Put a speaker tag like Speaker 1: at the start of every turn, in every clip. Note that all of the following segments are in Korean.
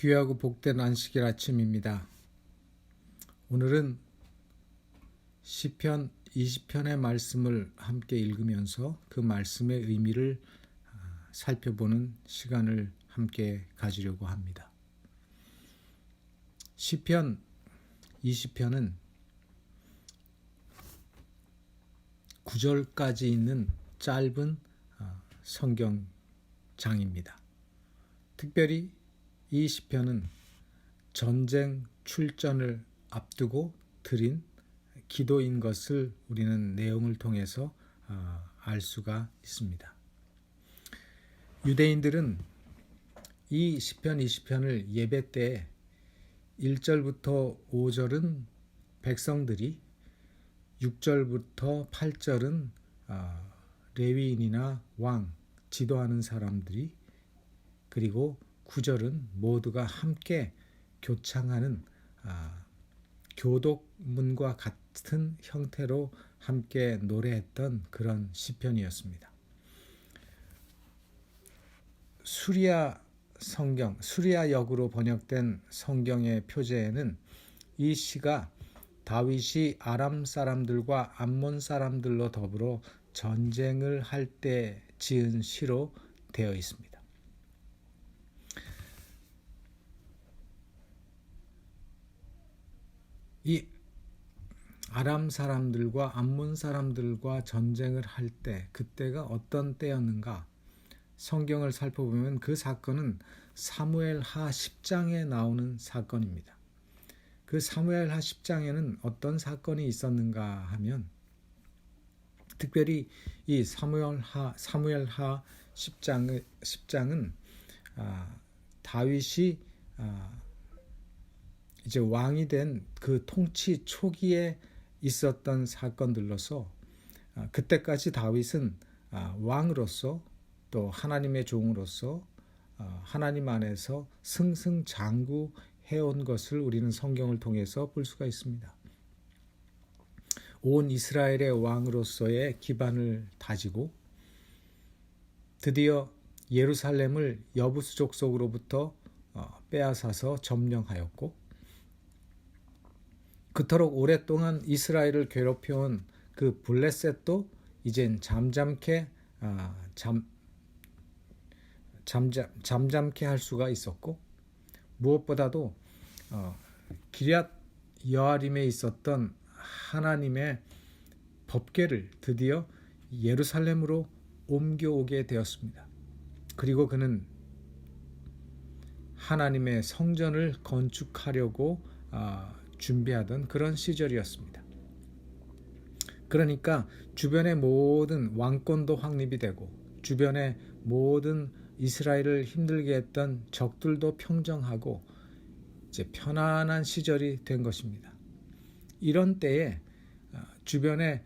Speaker 1: 귀하고 복된 안식일 아침입니다. 오늘은 시편 20편의 말씀을 함께 읽으면서 그 말씀의 의미를 살펴보는 시간을 함께 가지려고 합니다. 시편 20편은 9절까지 있는 짧은 성경장입니다. 특별히 이 시편은 전쟁 출전을 앞두고 드린 기도인 것을 우리는 내용을 통해서 알 수가 있습니다. 유대인들은 이 시편 20편을 예배 때 1절부터 5절은 백성들이, 6절부터 8절은 레위인이나 왕, 지도하는 사람들이, 그리고 9절은 모두가 함께 교창하는 교독문과 같은 형태로 함께 노래했던 그런 시편이었습니다. 수리아 성경, 수리아역으로 번역된 성경의 표제에는 이 시가 다윗이 아람 사람들과 암몬 사람들로 더불어 전쟁을 할 때 지은 시로 되어 있습니다. 이 아람 사람들과 암몬 사람들과 전쟁을 할 때, 그때가 어떤 때였는가? 성경을 살펴보면 그 사건은 사무엘하 10장에 나오는 사건입니다. 그 사무엘하 10장에는 어떤 사건이 있었는가 하면, 특별히 이 사무엘하 10장은 다윗이 이제 왕이 된 그 통치 초기에 있었던 사건들로서, 그때까지 다윗은 왕으로서 또 하나님의 종으로서 하나님 안에서 승승장구해온 것을 우리는 성경을 통해서 볼 수가 있습니다. 온 이스라엘의 왕으로서의 기반을 다지고 드디어 예루살렘을 여부수 족속으로부터 빼앗아서 점령하였고, 그토록 오랫동안 이스라엘을 괴롭혀온 그 블레셋도 이젠 잠잠케 할 수가 있었고, 무엇보다도 기럇 여아림에 있었던 하나님의 법궤를 드디어 예루살렘으로 옮겨오게 되었습니다. 그리고 그는 하나님의 성전을 건축하려고 준비하던 그런 시절이었습니다. 그러니까 주변의 모든 왕권도 확립이 되고, 주변의 모든 이스라엘을 힘들게 했던 적들도 평정하고, 이제 편안한 시절이 된 것입니다. 이런 때에 주변에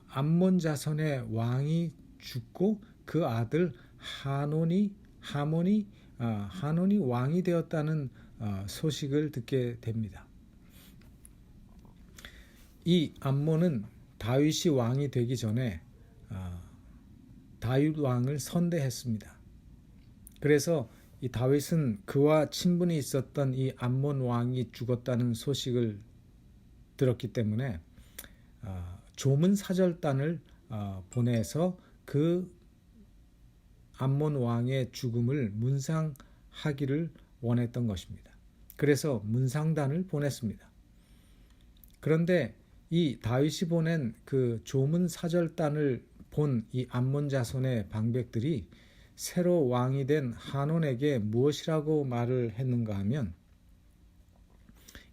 Speaker 1: 암몬 자손의 왕이 죽고 그 아들 하논이 왕이 되었다는 소식을 듣게 됩니다. 이 암몬은 다윗이 왕이 되기 전에 다윗 왕을 선대했습니다. 그래서 이 다윗은 그와 친분이 있었던 이 암몬 왕이 죽었다는 소식을 들었기 때문에 조문 사절단을 보내서 그 암몬 왕의 죽음을 문상하기를 원했던 것입니다. 그래서 문상단을 보냈습니다. 그런데 이 다윗이 보낸 그 조문 사절단을 본 이 암몬 자손의 방백들이 새로 왕이 된 하논에게 무엇이라고 말을 했는가 하면,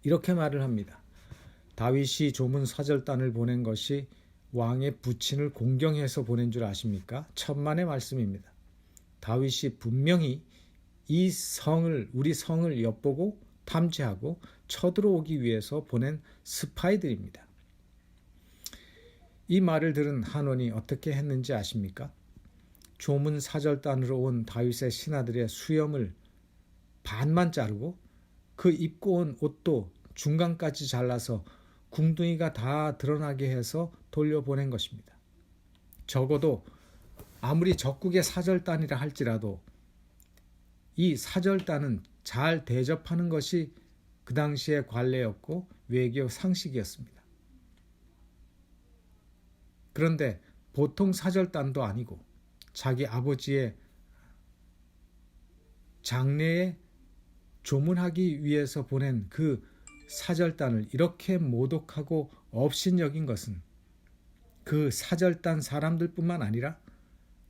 Speaker 1: 이렇게 말을 합니다. 다윗이 조문 사절단을 보낸 것이 왕의 부친을 공경해서 보낸 줄 아십니까? 천만의 말씀입니다. 다윗이 분명히 우리 성을 엿보고 탐지하고 쳐들어오기 위해서 보낸 스파이들입니다. 이 말을 들은 하논이 어떻게 했는지 아십니까? 조문 사절단으로 온 다윗의 신하들의 수염을 반만 자르고 그 입고 온 옷도 중간까지 잘라서 궁둥이가 다 드러나게 해서 돌려보낸 것입니다. 적어도 아무리 적국의 사절단이라 할지라도 이 사절단은 잘 대접하는 것이 그 당시의 관례였고 외교 상식이었습니다. 그런데 보통 사절단도 아니고 자기 아버지의 장례에 조문하기 위해서 보낸 그 사절단을 이렇게 모독하고 업신여긴 것은 그 사절단 사람들뿐만 아니라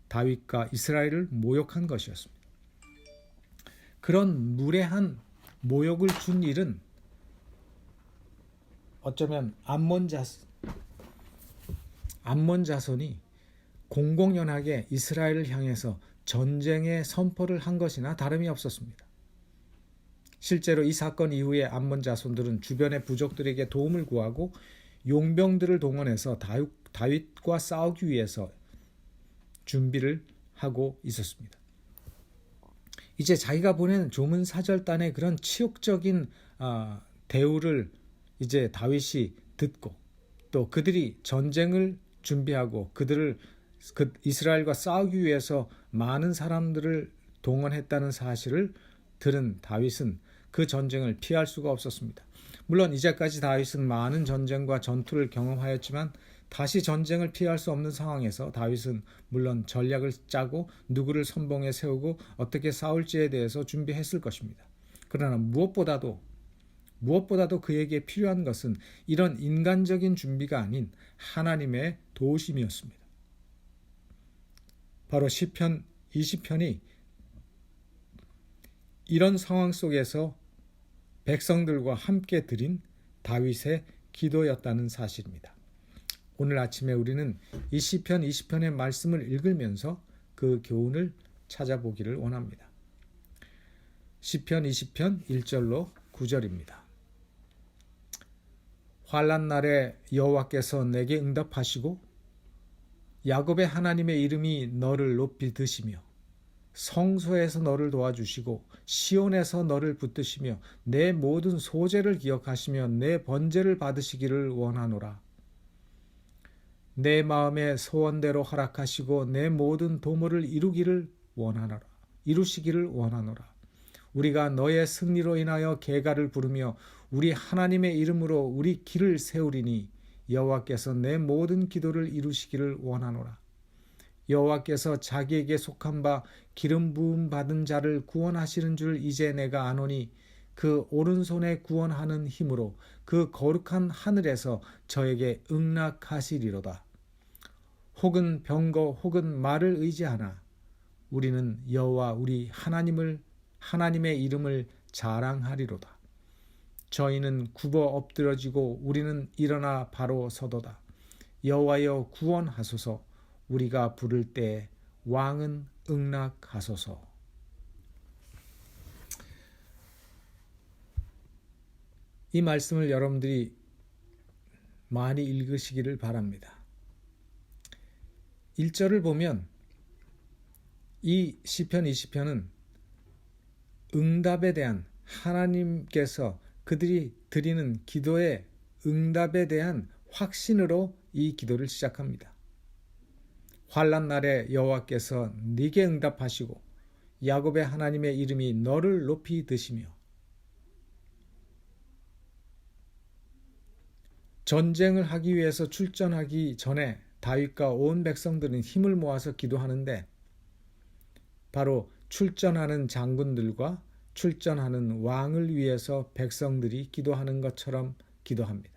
Speaker 1: 다윗과 이스라엘을 모욕한 것이었습니다. 그런 무례한 모욕을 준 일은 어쩌면 암몬 자손이 공공연하게 이스라엘을 향해서 전쟁의 선포를 한 것이나 다름이 없었습니다. 실제로 이 사건 이후에 암몬 자손들은 주변의 부족들에게 도움을 구하고 용병들을 동원해서 다윗과 싸우기 위해서 준비를 하고 있었습니다. 이제 자기가 보낸 조문 사절단의 그런 치욕적인 대우를 이제 다윗이 듣고 또 그들이 전쟁을 준비하고 이스라엘과 싸우기 위해서 많은 사람들을 동원했다는 사실을 들은 다윗은 그 전쟁을 피할 수가 없었습니다. 물론 이제까지 다윗은 많은 전쟁과 전투를 경험하였지만 다시 전쟁을 피할 수 없는 상황에서 다윗은 물론 전략을 짜고 누구를 선봉에 세우고 어떻게 싸울지에 대해서 준비했을 것입니다. 그러나 무엇보다도 그에게 필요한 것은 이런 인간적인 준비가 아닌 하나님의 도우심이었습니다. 바로 시편 20편이 이런 상황 속에서 백성들과 함께 드린 다윗의 기도였다는 사실입니다. 오늘 아침에 우리는 이 시편 20편의 말씀을 읽으면서 그 교훈을 찾아보기를 원합니다. 시편 20편 1절로 9절입니다. 환난 날에 여호와께서 내게 응답하시고 야곱의 하나님의 이름이 너를 높이 드시며 성소에서 너를 도와주시고 시온에서 너를 붙드시며 내 모든 소재를 기억하시며 내 번제를 받으시기를 원하노라. 내 마음의 소원대로 허락하시고 내 모든 도모를 이루시기를 원하노라. 우리가 너의 승리로 인하여 계가를 부르며 우리 하나님의 이름으로 우리 길을 세우리니 여호와께서 내 모든 기도를 이루시기를 원하노라. 여호와께서 자기에게 속한 바 기름 부음 받은 자를 구원하시는 줄 이제 내가 아노니 그 오른손에 구원하는 힘으로 그 거룩한 하늘에서 저에게 응낙하시리로다. 혹은 병거 혹은 말을 의지하나 우리는 여호와 우리 하나님의 이름을 자랑하리로다. 저희는 굽어 엎드러지고 우리는 일어나 바로 서도다. 여호와여 구원하소서. 우리가 부를 때 왕은 응낙하소서. 이 말씀을 여러분들이 많이 읽으시기를 바랍니다. 1절을 보면 이 시편 20편은 응답에 대한 하나님께서 그들이 드리는 기도의 응답에 대한 확신으로 이 기도를 시작합니다. 환난 날에 여호와께서 네게 응답하시고 야곱의 하나님의 이름이 너를 높이 드시며 전쟁을 하기 위해서 출전하기 전에 다윗과 온 백성들은 힘을 모아서 기도하는데 바로 출전하는 장군들과 출전하는 왕을 위해서 백성들이 기도하는 것처럼 기도합니다.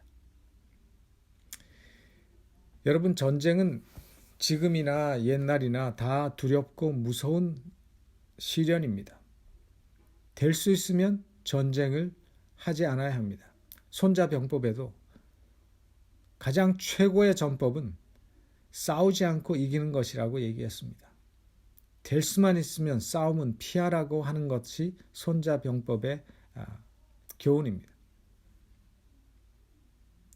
Speaker 1: 여러분, 전쟁은 지금이나 옛날이나 다 두렵고 무서운 시련입니다. 될 수 있으면 전쟁을 하지 않아야 합니다. 손자병법에도 가장 최고의 전법은 싸우지 않고 이기는 것이라고 얘기했습니다. 될 수만 있으면 싸움은 피하라고 하는 것이 손자병법의 교훈입니다.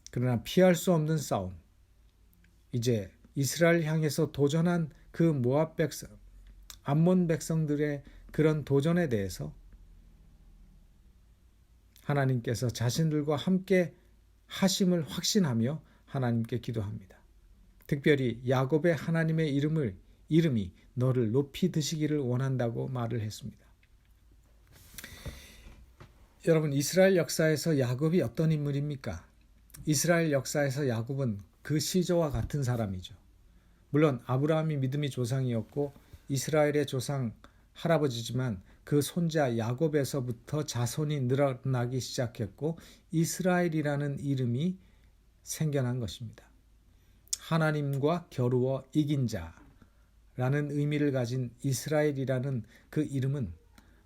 Speaker 1: 그러나 피할 수 없는 싸움, 이제 이스라엘 향해서 도전한 그 모압 백성, 암몬 백성들의 그런 도전에 대해서 하나님께서 자신들과 함께 하심을 확신하며 하나님께 기도합니다. 특별히 야곱의 하나님의 이름이 너를 높이 드시기를 원한다고 말을 했습니다. 여러분, 이스라엘 역사에서 야곱이 어떤 인물입니까? 이스라엘 역사에서 야곱은 그 시조와 같은 사람이죠. 물론 아브라함이 믿음의 조상이었고 이스라엘의 조상 할아버지지만 그 손자 야곱에서부터 자손이 늘어나기 시작했고 이스라엘이라는 이름이 생겨난 것입니다. 하나님과 겨루어 이긴 자라는 의미를 가진 이스라엘이라는 그 이름은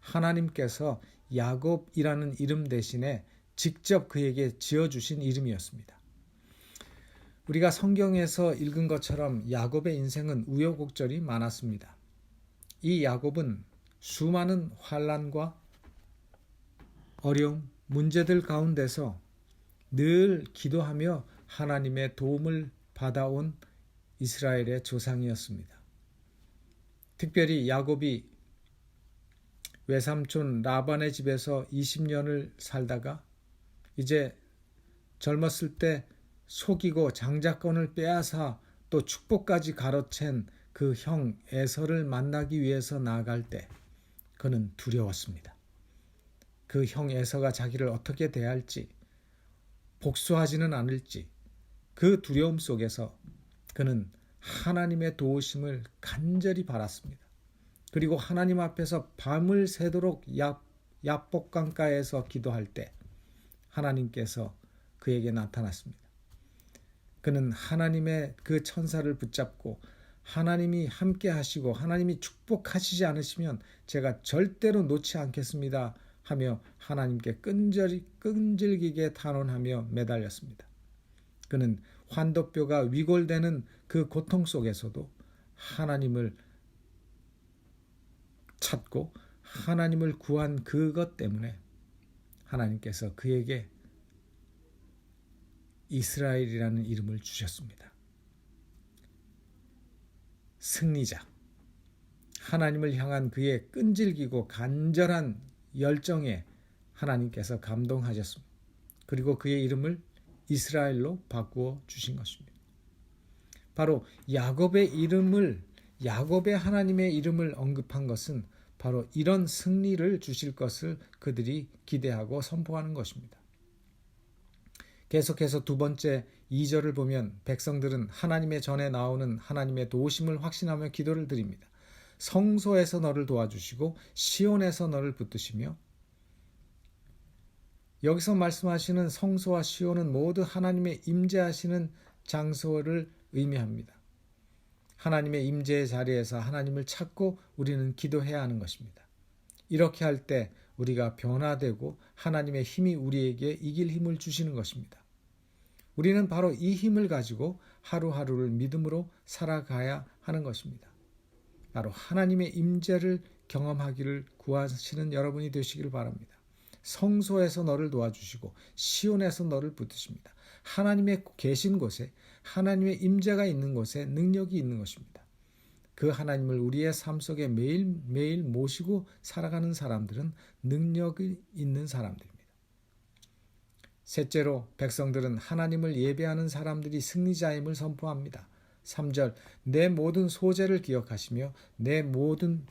Speaker 1: 하나님께서 야곱이라는 이름 대신에 직접 그에게 지어주신 이름이었습니다. 우리가 성경에서 읽은 것처럼 야곱의 인생은 우여곡절이 많았습니다. 이 야곱은 수많은 환난과 어려움, 문제들 가운데서 늘 기도하며 하나님의 도움을 받아온 이스라엘의 조상이었습니다. 특별히 야곱이 외삼촌 라반의 집에서 20년을 살다가 이제 젊었을 때 속이고 장자권을 빼앗아 또 축복까지 가로챈 그 형 에서를 만나기 위해서 나아갈 때 그는 두려웠습니다. 그 형 에서가 자기를 어떻게 대할지, 복수하지는 않을지 그 두려움 속에서 그는 하나님의 도우심을 간절히 바랐습니다. 그리고 하나님 앞에서 밤을 새도록 야복강가에서 기도할 때 하나님께서 그에게 나타났습니다. 그는 하나님의 그 천사를 붙잡고 하나님이 함께 하시고 하나님이 축복하시지 않으시면 제가 절대로 놓지 않겠습니다 하며 하나님께 끈질기게 탄원하며 매달렸습니다. 그는 환도뼈가 위골되는 그 고통 속에서도 하나님을 찾고 하나님을 구한 그것 때문에 하나님께서 그에게 이스라엘이라는 이름을 주셨습니다. 승리자, 하나님을 향한 그의 끈질기고 간절한 열정에 하나님께서 감동하셨습니다. 그리고 그의 이름을 이스라엘로 바꾸어 주신 것입니다. 바로 야곱의 하나님의 이름을 언급한 것은 바로 이런 승리를 주실 것을 그들이 기대하고 선포하는 것입니다. 계속해서 두 번째 2절을 보면 백성들은 하나님의 전에 나오는 하나님의 도우심을 확신하며 기도를 드립니다. 성소에서 너를 도와주시고 시온에서 너를 붙드시며, 여기서 말씀하시는 성소와 시온은 모두 하나님의 임재하시는 장소를 의미합니다. 하나님의 임재의 자리에서 하나님을 찾고 우리는 기도해야 하는 것입니다. 이렇게 할 때 우리가 변화되고 하나님의 힘이 우리에게 이길 힘을 주시는 것입니다. 우리는 바로 이 힘을 가지고 하루하루를 믿음으로 살아가야 하는 것입니다. 바로 하나님의 임재를 경험하기를 구하시는 여러분이 되시길 바랍니다. 성소에서 너를 도와주시고 시온에서 너를 붙드십니다. 하나님의 계신 곳에, 하나님의 임재가 있는 곳에 능력이 있는 것입니다. 그 하나님을 우리의 삶 속에 매일매일 모시고 살아가는 사람들은 능력이 있는 사람들입니다. 셋째로 백성들은 하나님을 예배하는 사람들이 승리자임을 선포합니다. 3절, 내 모든 소재를 기억하시며 내 모든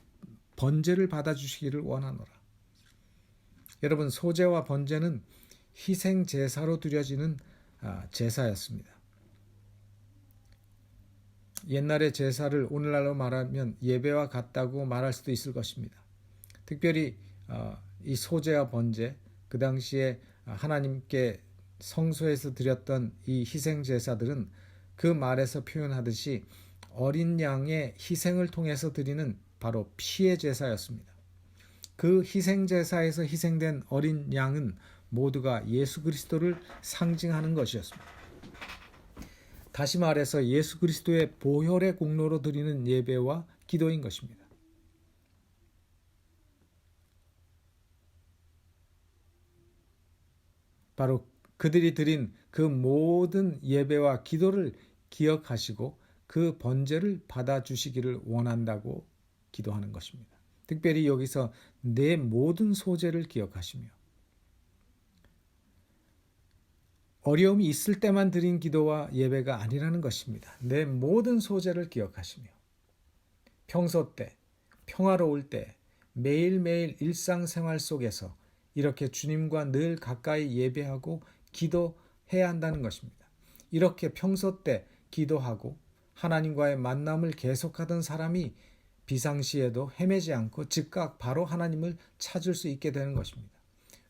Speaker 1: 번제를 받아주시기를 원하노라. 여러분, 소제와 번제는 희생 제사로 드려지는 제사였습니다. 옛날의 제사를 오늘날로 말하면 예배와 같다고 말할 수도 있을 것입니다. 특별히 이 소제와 번제, 그 당시에 하나님께 성소에서 드렸던 이 희생 제사들은 그 말에서 표현하듯이 어린 양의 희생을 통해서 드리는 바로 피의 제사였습니다. 그 희생 제사에서 희생된 어린 양은 모두가 예수 그리스도를 상징하는 것이었습니다. 다시 말해서 예수 그리스도의 보혈의 공로로 드리는 예배와 기도인 것입니다. 바로 그들이 드린 그 모든 예배와 기도를 기억하시고 그 번제를 받아주시기를 원한다고 기도하는 것입니다. 특별히 여기서 내 모든 소재를 기억하시며, 어려움이 있을 때만 드린 기도와 예배가 아니라는 것입니다. 내 모든 소재를 기억하시며 평소 때, 평화로울 때, 매일매일 일상생활 속에서 이렇게 주님과 늘 가까이 예배하고 기도해야 한다는 것입니다. 이렇게 평소 때 기도하고 하나님과의 만남을 계속하던 사람이 비상시에도 헤매지 않고 즉각 바로 하나님을 찾을 수 있게 되는 것입니다.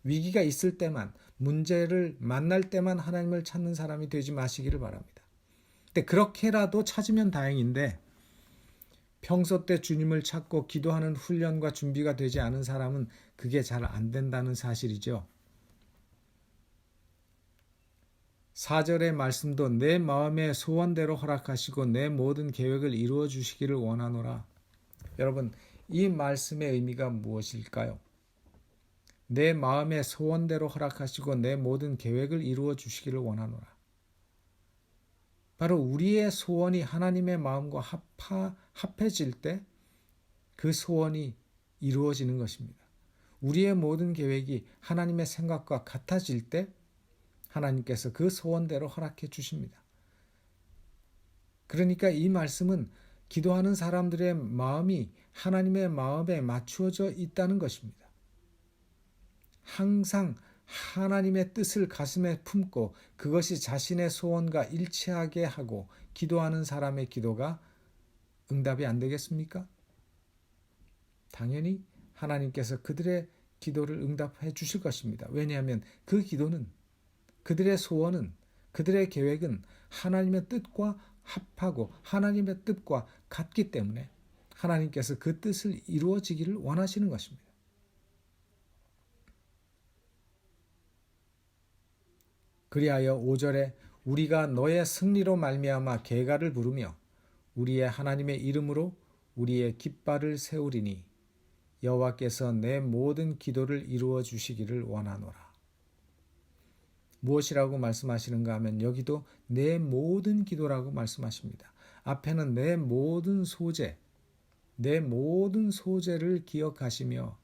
Speaker 1: 위기가 있을 때만, 문제를 만날 때만 하나님을 찾는 사람이 되지 마시기를 바랍니다. 근데 그렇게라도 찾으면 다행인데 평소 때 주님을 찾고 기도하는 훈련과 준비가 되지 않은 사람은 그게 잘 안 된다는 사실이죠. 4절의 말씀도 내 마음의 소원대로 허락하시고 내 모든 계획을 이루어 주시기를 원하노라. 여러분, 이 말씀의 의미가 무엇일까요? 내 마음의 소원대로 허락하시고 내 모든 계획을 이루어 주시기를 원하노라. 바로 우리의 소원이 하나님의 마음과 합해질 때 그 소원이 이루어지는 것입니다. 우리의 모든 계획이 하나님의 생각과 같아질 때 하나님께서 그 소원대로 허락해 주십니다. 그러니까 이 말씀은 기도하는 사람들의 마음이 하나님의 마음에 맞추어져 있다는 것입니다. 항상 하나님의 뜻을 가슴에 품고 그것이 자신의 소원과 일치하게 하고 기도하는 사람의 기도가 응답이 안 되겠습니까? 당연히 하나님께서 그들의 기도를 응답해 주실 것입니다. 왜냐하면 그 기도는, 그들의 소원은, 그들의 계획은 하나님의 뜻과 합하고 하나님의 뜻과 같기 때문에 하나님께서 그 뜻을 이루어지기를 원하시는 것입니다. 그리하여 5절에 우리가 너의 승리로 말미암아 계가를 부르며 우리의 하나님의 이름으로 우리의 깃발을 세우리니 여호와께서 내 모든 기도를 이루어 주시기를 원하노라. 무엇이라고 말씀하시는가 하면 여기도 내 모든 기도라고 말씀하십니다. 앞에는 내 모든 소재, 내 모든 소재를 기억하시며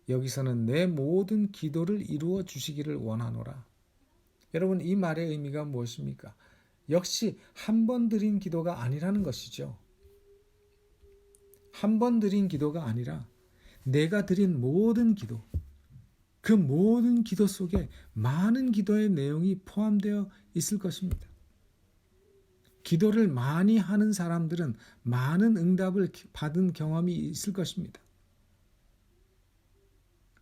Speaker 1: 여기서는 내 모든 기도를 이루어 주시기를 원하노라. 여러분, 이 말의 의미가 무엇입니까? 역시 한 번 드린 기도가 아니라는 것이죠. 한 번 드린 기도가 아니라 내가 드린 모든 기도, 그 모든 기도 속에 많은 기도의 내용이 포함되어 있을 것입니다. 기도를 많이 하는 사람들은 많은 응답을 받은 경험이 있을 것입니다.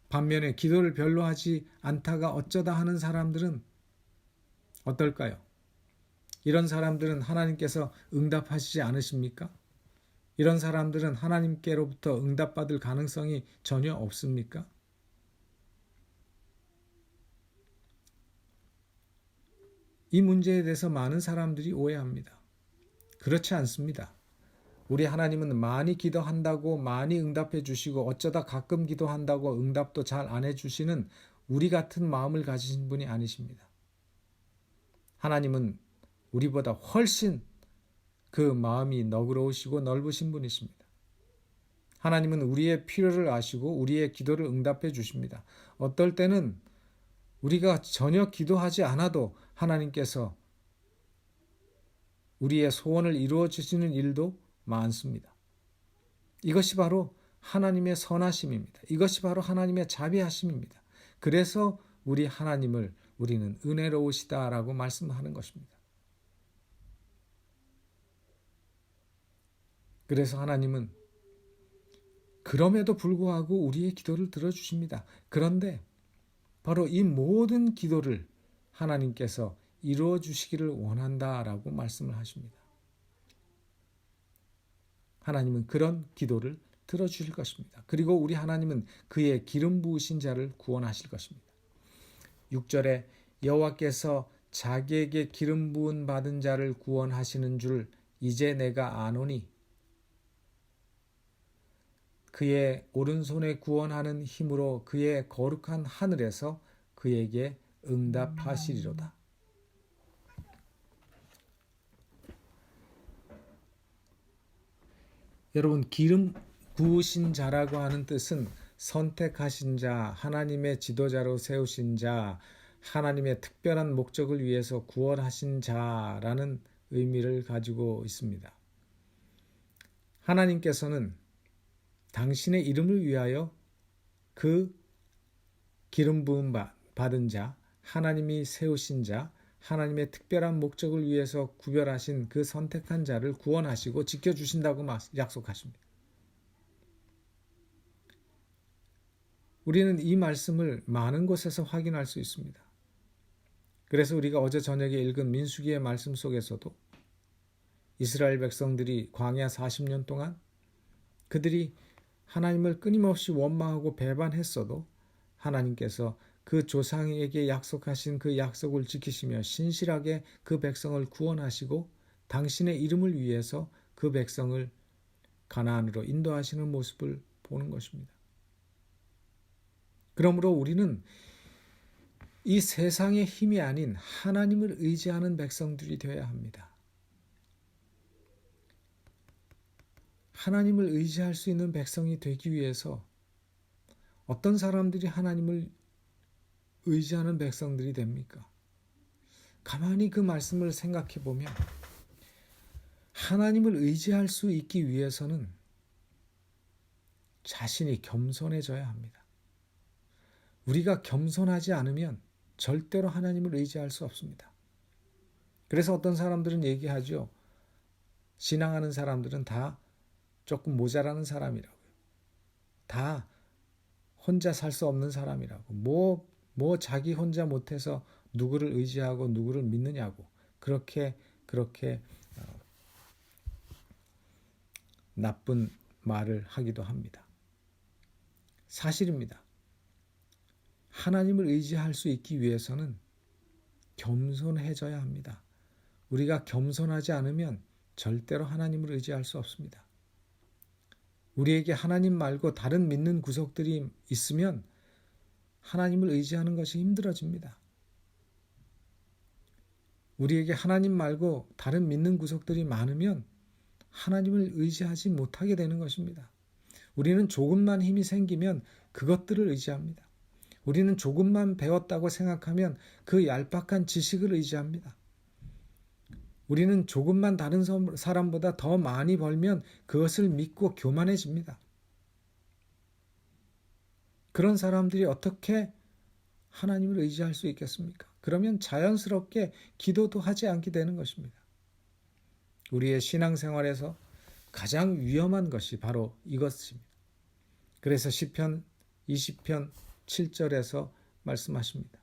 Speaker 1: 반면에 기도를 별로 하지 않다가 어쩌다 하는 사람들은 어떨까요? 이런 사람들은 하나님께서 응답하시지 않으십니까? 이런 사람들은 하나님께로부터 응답받을 가능성이 전혀 없습니까? 이 문제에 대해서 많은 사람들이 오해합니다. 그렇지 않습니다. 우리 하나님은 많이 기도한다고 많이 응답해 주시고 어쩌다 가끔 기도한다고 응답도 잘 안 해주시는 우리 같은 마음을 가지신 분이 아니십니다. 하나님은 우리보다 훨씬 그 마음이 너그러우시고 넓으신 분이십니다. 하나님은 우리의 필요를 아시고 우리의 기도를 응답해 주십니다. 어떨 때는 우리가 전혀 기도하지 않아도 하나님께서 우리의 소원을 이루어 주시는 일도 많습니다. 이것이 바로 하나님의 선하심입니다. 이것이 바로 하나님의 자비하심입니다. 그래서 우리 하나님을 우리는 은혜로우시다라고 말씀하는 것입니다. 그래서 하나님은 그럼에도 불구하고 우리의 기도를 들어주십니다. 그런데 바로 이 모든 기도를 하나님께서 이루어 주시기를 원한다라고 말씀을 하십니다. 하나님은 그런 기도를 들어주실 것입니다. 그리고 우리 하나님은 그의 기름 부으신 자를 구원하실 것입니다. 6절에 여호와께서 자기에게 기름 부은 받은 자를 구원하시는 줄 이제 내가 아노니 그의 오른손에 구원하는 힘으로 그의 거룩한 하늘에서 그에게 응답하시리로다. 여러분, 기름 부으신 자라고 하는 뜻은 선택하신 자, 하나님의 지도자로 세우신 자, 하나님의 특별한 목적을 위해서 구원하신 자라는 의미를 가지고 있습니다. 하나님께서는 당신의 이름을 위하여 그 기름 부음 받은 자, 하나님이 세우신 자, 하나님의 특별한 목적을 위해서 구별하신 그 선택한 자를 구원하시고 지켜주신다고 약속하십니다. 우리는 이 말씀을 많은 곳에서 확인할 수 있습니다. 그래서 우리가 어제 저녁에 읽은 민수기의 말씀 속에서도 이스라엘 백성들이 광야 40년 동안 그들이 하나님을 끊임없이 원망하고 배반했어도 하나님께서 그 조상에게 약속하신 그 약속을 지키시며 신실하게 그 백성을 구원하시고 당신의 이름을 위해서 그 백성을 가나안으로 인도하시는 모습을 보는 것입니다. 그러므로 우리는 이 세상의 힘이 아닌 하나님을 의지하는 백성들이 되어야 합니다. 하나님을 의지할 수 있는 백성이 되기 위해서 어떤 사람들이 하나님을 의지하는 백성들이 됩니까? 가만히 그 말씀을 생각해 보면 하나님을 의지할 수 있기 위해서는 자신이 겸손해져야 합니다. 우리가 겸손하지 않으면 절대로 하나님을 의지할 수 없습니다. 그래서 어떤 사람들은 얘기하죠. 신앙하는 사람들은 다 조금 모자라는 사람이라고요. 다 혼자 살 수 없는 사람이라고. 뭐 자기 혼자 못해서 누구를 의지하고 누구를 믿느냐고. 그렇게 나쁜 말을 하기도 합니다. 사실입니다. 하나님을 의지할 수 있기 위해서는 겸손해져야 합니다. 우리가 겸손하지 않으면 절대로 하나님을 의지할 수 없습니다. 우리에게 하나님 말고 다른 믿는 구석들이 있으면 하나님을 의지하는 것이 힘들어집니다. 우리에게 하나님 말고 다른 믿는 구석들이 많으면 하나님을 의지하지 못하게 되는 것입니다. 우리는 조금만 힘이 생기면 그것들을 의지합니다. 우리는 조금만 배웠다고 생각하면 그 얄팍한 지식을 의지합니다. 우리는 조금만 다른 사람보다 더 많이 벌면 그것을 믿고 교만해집니다. 그런 사람들이 어떻게 하나님을 의지할 수 있겠습니까? 그러면 자연스럽게 기도도 하지 않게 되는 것입니다. 우리의 신앙생활에서 가장 위험한 것이 바로 이것입니다. 그래서 시편 20편 7절에서 말씀하십니다.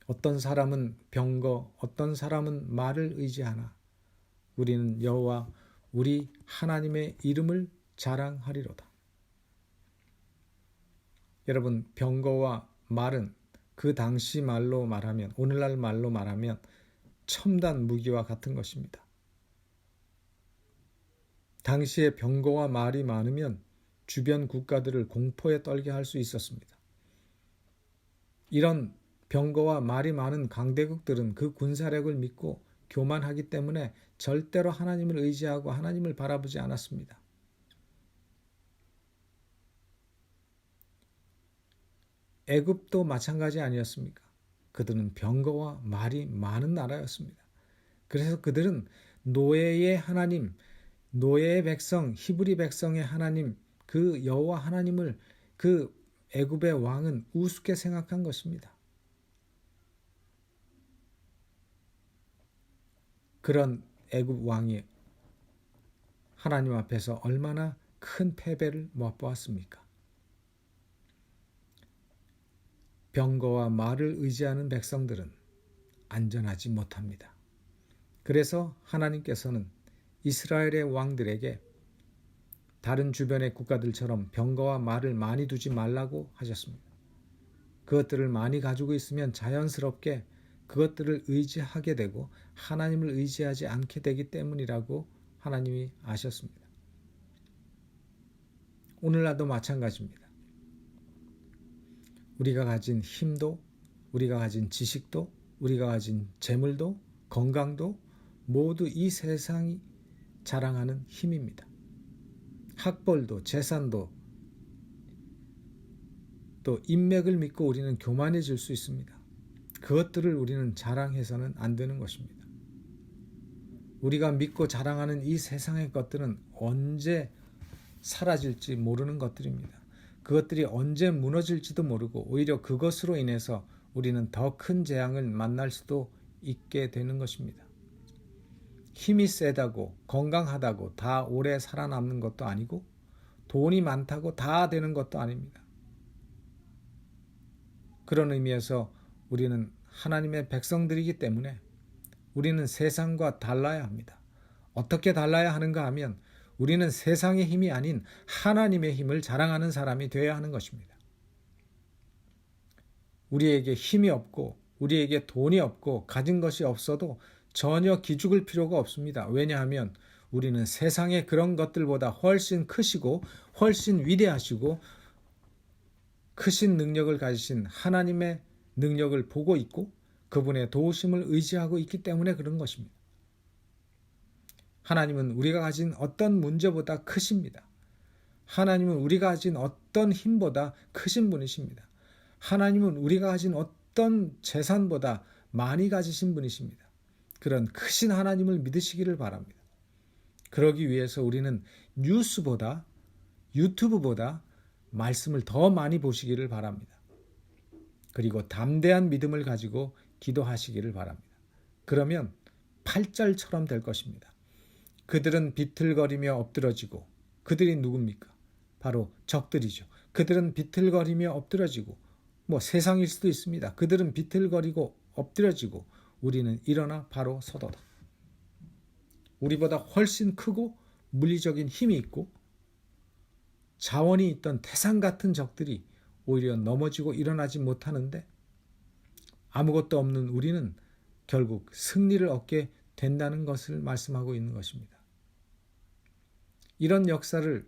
Speaker 1: 어떤 사람은 병거, 어떤 사람은 말을 의지하나 우리는 여호와 우리 하나님의 이름을 자랑하리로다. 여러분, 병거와 말은 그 당시 말로 말하면, 오늘날 말로 말하면 첨단 무기와 같은 것입니다. 당시에 병거와 말이 많으면 주변 국가들을 공포에 떨게 할 수 있었습니다. 이런 병거와 말이 많은 강대국들은 그 군사력을 믿고 교만하기 때문에 절대로 하나님을 의지하고 하나님을 바라보지 않았습니다. 애굽도 마찬가지 아니었습니까? 그들은 병거와 말이 많은 나라였습니다. 그래서 그들은 노예의 하나님, 노예의 백성, 히브리 백성의 하나님, 그 여호와 하나님을 그 애굽의 왕은 우습게 생각한 것입니다. 그런 애굽 왕이 하나님 앞에서 얼마나 큰 패배를 맛보았습니까? 병거와 말을 의지하는 백성들은 안전하지 못합니다. 그래서 하나님께서는 이스라엘의 왕들에게 다른 주변의 국가들처럼 병거와 말을 많이 두지 말라고 하셨습니다. 그것들을 많이 가지고 있으면 자연스럽게 그것들을 의지하게 되고 하나님을 의지하지 않게 되기 때문이라고 하나님이 아셨습니다. 오늘날도 마찬가지입니다. 우리가 가진 힘도, 우리가 가진 지식도, 우리가 가진 재물도, 건강도 모두 이 세상이 자랑하는 힘입니다. 학벌도, 재산도, 또 인맥을 믿고 우리는 교만해질 수 있습니다. 그것들을 우리는 자랑해서는 안 되는 것입니다. 우리가 믿고 자랑하는 이 세상의 것들은 언제 사라질지 모르는 것들입니다. 그것들이 언제 무너질지도 모르고 오히려 그것으로 인해서 우리는 더 큰 재앙을 만날 수도 있게 되는 것입니다. 힘이 세다고 건강하다고 다 오래 살아남는 것도 아니고 돈이 많다고 다 되는 것도 아닙니다. 그런 의미에서 우리는 하나님의 백성들이기 때문에 우리는 세상과 달라야 합니다. 어떻게 달라야 하는가 하면 우리는 세상의 힘이 아닌 하나님의 힘을 자랑하는 사람이 되어야 하는 것입니다. 우리에게 힘이 없고 우리에게 돈이 없고 가진 것이 없어도 전혀 기죽을 필요가 없습니다. 왜냐하면 우리는 세상의 그런 것들보다 훨씬 크시고 훨씬 위대하시고 크신 능력을 가지신 하나님의 능력을 보고 있고 그분의 도우심을 의지하고 있기 때문에 그런 것입니다. 하나님은 우리가 가진 어떤 문제보다 크십니다. 하나님은 우리가 가진 어떤 힘보다 크신 분이십니다. 하나님은 우리가 가진 어떤 재산보다 많이 가지신 분이십니다. 그런 크신 하나님을 믿으시기를 바랍니다. 그러기 위해서 우리는 뉴스보다 유튜브보다 말씀을 더 많이 보시기를 바랍니다. 그리고 담대한 믿음을 가지고 기도하시기를 바랍니다. 그러면 8절처럼 될 것입니다. 그들은 비틀거리며 엎드러지고 그들이 누굽니까? 바로 적들이죠. 그들은 비틀거리며 엎드러지고 세상일 수도 있습니다. 그들은 비틀거리고 엎드려지고 우리는 일어나 바로 서도다. 우리보다 훨씬 크고 물리적인 힘이 있고 자원이 있던 태산 같은 적들이 오히려 넘어지고 일어나지 못하는데 아무것도 없는 우리는 결국 승리를 얻게 된다는 것을 말씀하고 있는 것입니다. 이런 역사를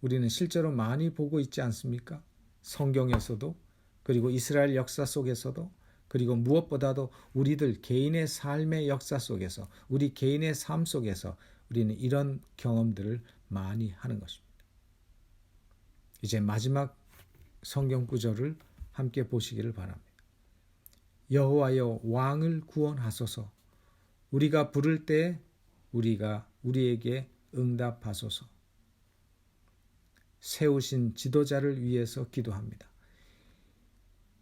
Speaker 1: 우리는 실제로 많이 보고 있지 않습니까? 성경에서도 그리고 이스라엘 역사 속에서도 그리고 무엇보다도 우리들 개인의 삶의 역사 속에서 우리 개인의 삶 속에서 우리는 이런 경험들을 많이 하는 것입니다. 이제 마지막 성경 구절을 함께 보시기를 바랍니다. 여호와여 왕을 구원하소서. 우리가 부를 때 우리에게 응답하소서. 세우신 지도자를 위해서 기도합니다.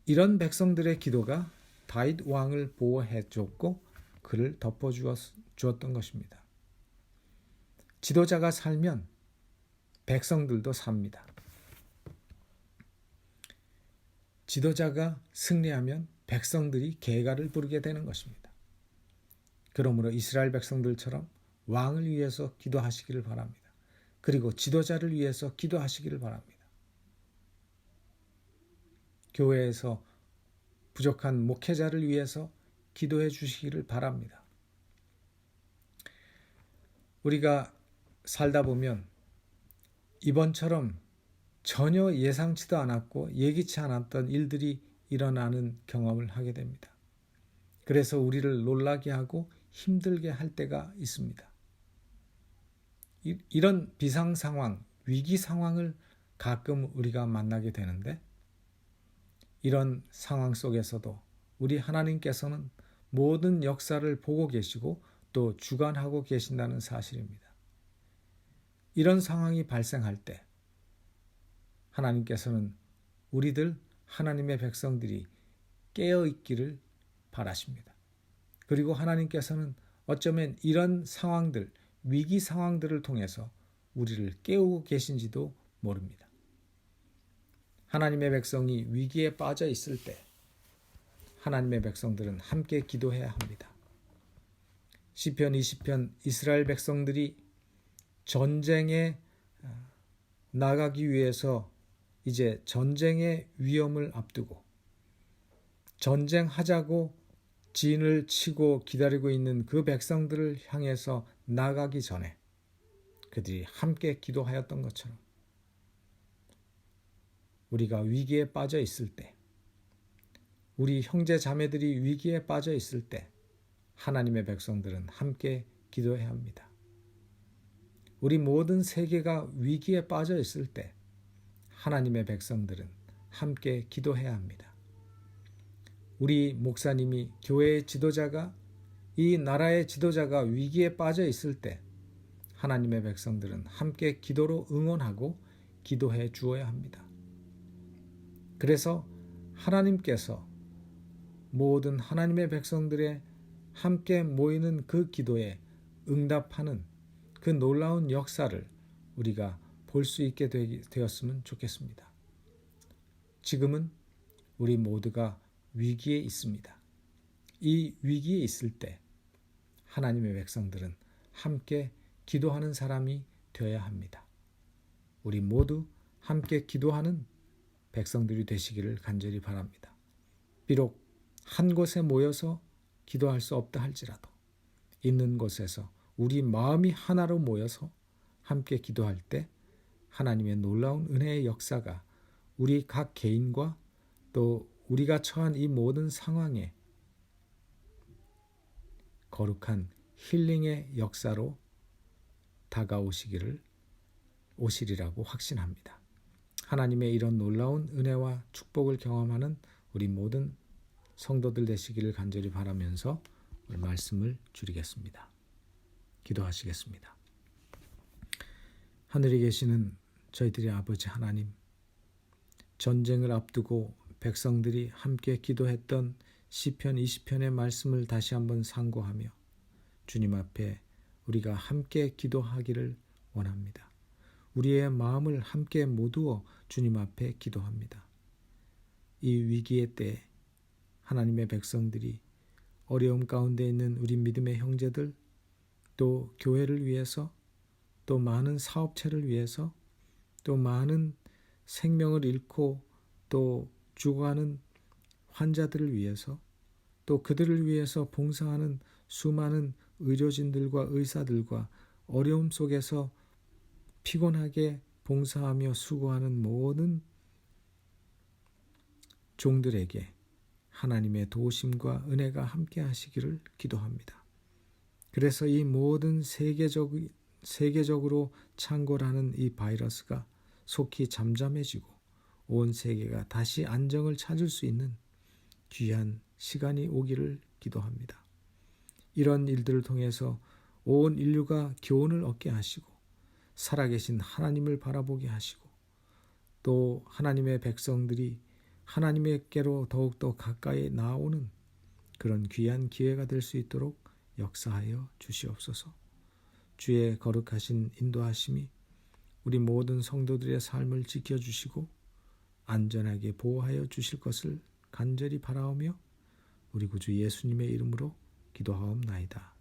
Speaker 1: 이런 백성들의 기도가 다윗 왕을 보호해 줬고 그를 덮어 주었던 것입니다. 지도자가 살면 백성들도 삽니다. 지도자가 승리하면 백성들이 계가를 부르게 되는 것입니다. 그러므로 이스라엘 백성들처럼 왕을 위해서 기도하시기를 바랍니다. 그리고 지도자를 위해서 기도하시기를 바랍니다. 교회에서 부족한 목회자를 위해서 기도해 주시기를 바랍니다. 우리가 살다 보면 이번처럼 전혀 예상치도 않았고 예기치 않았던 일들이 일어나는 경험을 하게 됩니다. 그래서 우리를 놀라게 하고 힘들게 할 때가 있습니다. 이런 비상 상황, 위기 상황을 가끔 우리가 만나게 되는데 이런 상황 속에서도 우리 하나님께서는 모든 역사를 보고 계시고 또 주관하고 계신다는 사실입니다. 이런 상황이 발생할 때 하나님께서는 우리들 하나님의 백성들이 깨어있기를 바라십니다. 그리고 하나님께서는 어쩌면 이런 상황들, 위기 상황들을 통해서 우리를 깨우고 계신지도 모릅니다. 하나님의 백성이 위기에 빠져 있을 때 하나님의 백성들은 함께 기도해야 합니다. 시편 20편 이스라엘 백성들이 전쟁에 나가기 위해서 이제 전쟁의 위험을 앞두고 전쟁하자고 진을 치고 기다리고 있는 그 백성들을 향해서 나가기 전에 그들이 함께 기도하였던 것처럼 우리가 위기에 빠져 있을 때, 우리 형제 자매들이 위기에 빠져 있을 때 하나님의 백성들은 함께 기도해야 합니다. 우리 모든 세계가 위기에 빠져 있을 때 하나님의 백성들은 함께 기도해야 합니다. 우리 목사님이 교회의 지도자가 이 나라의 지도자가 위기에 빠져 있을 때 하나님의 백성들은 함께 기도로 응원하고 기도해 주어야 합니다. 그래서 하나님께서 모든 하나님의 백성들의 함께 모이는 그 기도에 응답하는 그 놀라운 역사를 우리가 볼 수 있게 되었으면 좋겠습니다. 지금은 우리 모두가 위기에 있습니다. 이 위기에 있을 때 하나님의 백성들은 함께 기도하는 사람이 되어야 합니다. 우리 모두 함께 기도하는 백성들이 되시기를 간절히 바랍니다. 비록 한 곳에 모여서 기도할 수 없다 할지라도 있는 곳에서 우리 마음이 하나로 모여서 함께 기도할 때 하나님의 놀라운 은혜의 역사가 우리 각 개인과 또 우리가 처한 이 모든 상황에 거룩한 힐링의 역사로 오시리라고 확신합니다. 하나님의 이런 놀라운 은혜와 축복을 경험하는 우리 모든 성도들 되시기를 간절히 바라면서 오늘 말씀을 줄이겠습니다. 기도하시겠습니다. 하늘에 계시는 저희들의 아버지 하나님, 전쟁을 앞두고 백성들이 함께 기도했던 시편 20편의 말씀을 다시 한번 상고하며 주님 앞에 우리가 함께 기도하기를 원합니다. 우리의 마음을 함께 모두어 주님 앞에 기도합니다. 이 위기의 때 하나님의 백성들이 어려움 가운데 있는 우리 믿음의 형제들, 또 교회를 위해서, 또 많은 사업체를 위해서, 또 많은 생명을 잃고 또 죽어가는 환자들을 위해서, 또 그들을 위해서 봉사하는 수많은 의료진들과 의사들과 어려움 속에서 피곤하게 봉사하며 수고하는 모든 종들에게 하나님의 도우심과 은혜가 함께 하시기를 기도합니다. 그래서 이 모든 세계적으로 창궐하는 이 바이러스가 속히 잠잠해지고 온 세계가 다시 안정을 찾을 수 있는 귀한 시간이 오기를 기도합니다. 이런 일들을 통해서 온 인류가 교훈을 얻게 하시고 살아계신 하나님을 바라보게 하시고 또 하나님의 백성들이 하나님께로 더욱더 가까이 나아오는 그런 귀한 기회가 될 수 있도록 역사하여 주시옵소서. 주의 거룩하신 인도하심이 우리 모든 성도들의 삶을 지켜주시고 안전하게 보호하여 주실 것을 간절히 바라오며 우리 구주 예수님의 이름으로 기도하옵나이다.